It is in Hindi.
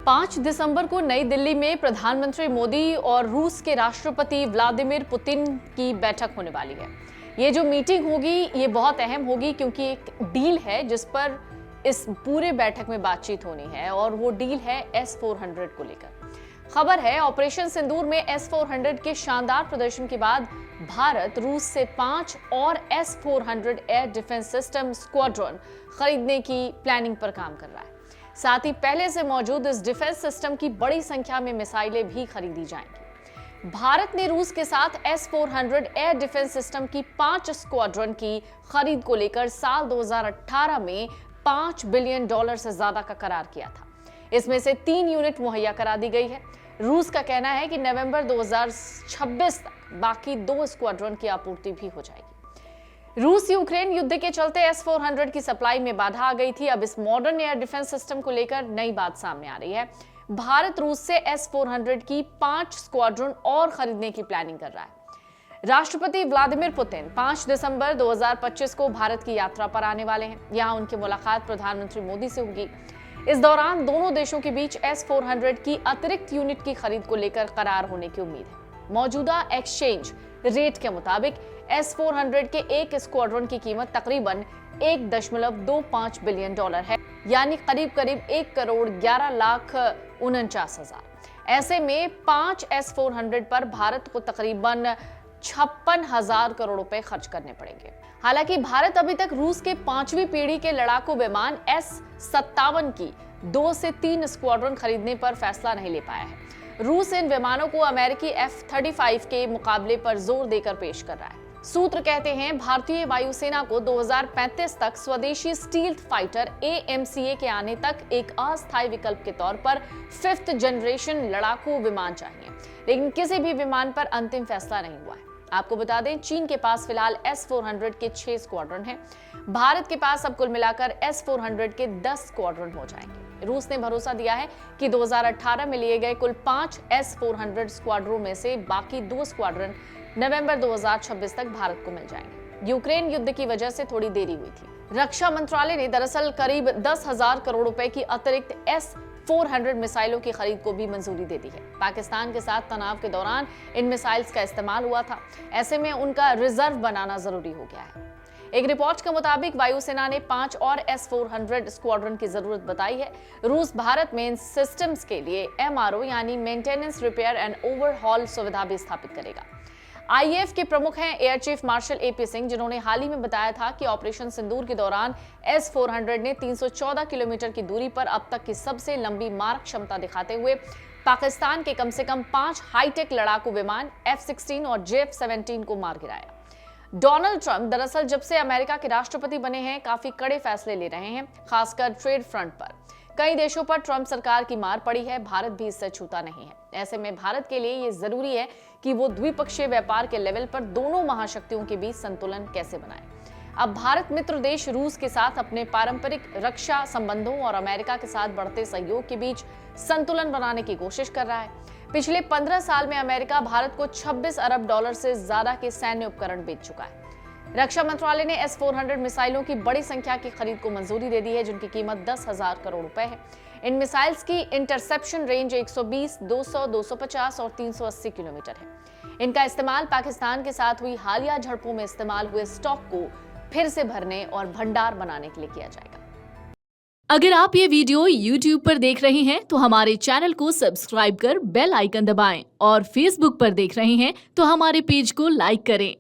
5 दिसंबर को नई दिल्ली में प्रधानमंत्री मोदी और रूस के राष्ट्रपति व्लादिमीर पुतिन की बैठक होने वाली है। ये जो मीटिंग होगी ये बहुत अहम होगी क्योंकि एक डील है जिस पर इस पूरे बैठक में बातचीत होनी है और वो डील है S-400 को लेकर। खबर है ऑपरेशन सिंदूर में S-400 के शानदार प्रदर्शन के बाद भारत रूस से 5 और S-400 air defence system squadron खरीदने की प्लानिंग पर काम कर रहा है। साथ ही पहले से मौजूद इस डिफेंस सिस्टम की बड़ी संख्या में मिसाइलें भी खरीदी जाएंगी। भारत ने रूस के साथ S-400 एयर डिफेंस सिस्टम की 5 स्क्वाड्रन की खरीद को लेकर साल 2018 में $5 बिलियन से ज्यादा का करार किया था। इसमें से 3 यूनिट मुहैया करा दी गई है। रूस का कहना है कि नवंबर 2026 तक बाकी 2 स्क्वाड्रन की आपूर्ति भी हो जाएगी। रूस यूक्रेन युद्ध के चलते S-400 की सप्लाई में बाधा आ गई थी। अब इस मॉडर्न एयर डिफेंस सिस्टम को लेकर नई बात सामने आ रही है। भारत रूस से S-400 की 5 स्क्वाड्रन और खरीदने की प्लानिंग कर रहा है। राष्ट्रपति व्लादिमीर पुतिन 5 दिसंबर 2025 को भारत की यात्रा पर आने वाले हैं। यहां उनकी मुलाकात प्रधानमंत्री मोदी से होगी। इस दौरान दोनों देशों के बीच S-400 की अतिरिक्त यूनिट की खरीद को लेकर करार होने की उम्मीद है। मौजूदा एक्सचेंज रेट के मुताबिक S-400 के एक स्क्वाड्रन की कीमत तकरीबन $1.25 बिलियन है, यानी करीब 1,11,49,000। ऐसे में 5 S-400 पर भारत को तकरीबन 56,000 करोड़ रुपए खर्च करने पड़ेंगे। हालांकि भारत अभी तक रूस के 5वीं पीढ़ी के लड़ाकू विमान S-57 की 2 से 3 स्क्वाड्रन खरीदने पर फैसला नहीं ले पाया है। रूस इन विमानों को अमेरिकी F-35 के मुकाबले पर जोर देकर पेश कर रहा है। सूत्र कहते हैं भारतीय वायुसेना को 2035 तक स्वदेशी स्टील्थ फाइटर AMCA के आने तक एक अस्थायी विकल्प के तौर पर 5th जनरेशन लड़ाकू विमान चाहिए, लेकिन किसी भी विमान पर अंतिम फैसला नहीं हुआ है। आपको बता दें चीन के पास फिलहाल S-400 के 6 स्क्वाड्रन हैं। भारत के पास अब कुल मिलाकर S-400 के 10 स्क्वाड्रन हो जाएंगे। रूस ने भरोसा दिया है कि 2018 में लिए गए कुल 5 S-400 स्क्वाड्रनों में से बाकी 2 स्क्वाड्रन नवंबर 2026 तक भारत को मिल जाएंगे। यूक्रेन युद्ध की वजह से थोड़ी देरी हुई थी। रक्षा मंत्रालय ने दरअसल करीब 10,000 करोड़ रुपए की अतिरिक्त S-400 मिसाइलों की खरीद को भी मंजूरी दे दी है। पाकिस्तान के साथ तनाव के दौरान इन मिसाइल्स का इस्तेमाल हुआ था। ऐसे में उनका रिजर्व बनाना जरूरी हो गया है। एक रिपोर्ट के मुताबिक वायुसेना ने 5 और S-400 स्क्वाड्रन की जरूरत बताई है। रूस भारत में इन सिस्टम्स के लिए MRO यानी मेंटेनेंस, रिपेयर एंड ओवरहॉल सुविधा भी स्थापित करेगा। IAF के प्रमुख हैं air chief marshal AP Singh, जिन्होंने हाल ही में बताया था कि ऑपरेशन सिंदूर के दौरान S-400 ने 314 किलोमीटर की दूरी पर अब तक की सबसे लंबी मारक क्षमता दिखाते हुए पाकिस्तान के कम से कम 5 हाईटेक लड़ाकू विमान F-16 और JF-17 को मार गिराया। डोनाल्ड ट्रंप दरअसल जब से अमेरिका के राष्ट्रपति बने हैं काफी कड़े फैसले ले रहे हैं, खासकर ट्रेड फ्रंट पर। कई देशों पर ट्रंप सरकार की मार पड़ी है, भारत भी इससे छूता नहीं है। ऐसे में भारत के लिए ये जरूरी है कि वो द्विपक्षीय व्यापार के लेवल पर दोनों महाशक्तियों के बीच संतुलन कैसे बनाए। अब भारत मित्र देश रूस के साथ अपने पारंपरिक रक्षा संबंधों और अमेरिका के साथ बढ़ते सहयोग के बीच संतुलन बनाने की कोशिश कर रहा है। पिछले 15 साल में अमेरिका भारत को $26 अरब से ज्यादा के सैन्य उपकरण बेच चुका है। रक्षा मंत्रालय ने S-400 मिसाइलों की बड़ी संख्या की खरीद को मंजूरी दे दी है, जिनकी कीमत 10,000 करोड़ रुपए है। इन मिसाइल्स की इंटरसेप्शन रेंज 120, 200, 250 और 380 किलोमीटर है। इनका इस्तेमाल पाकिस्तान के साथ हुई हालिया झड़पों में इस्तेमाल हुए स्टॉक को फिर से भरने और भंडार बनाने के लिए किया जाएगा। अगर आप ये वीडियो YouTube पर देख रहे हैं तो हमारे चैनल को सब्सक्राइब कर बेल आइकन दबाएं और Facebook पर देख रहे हैं तो हमारे पेज को लाइक करें।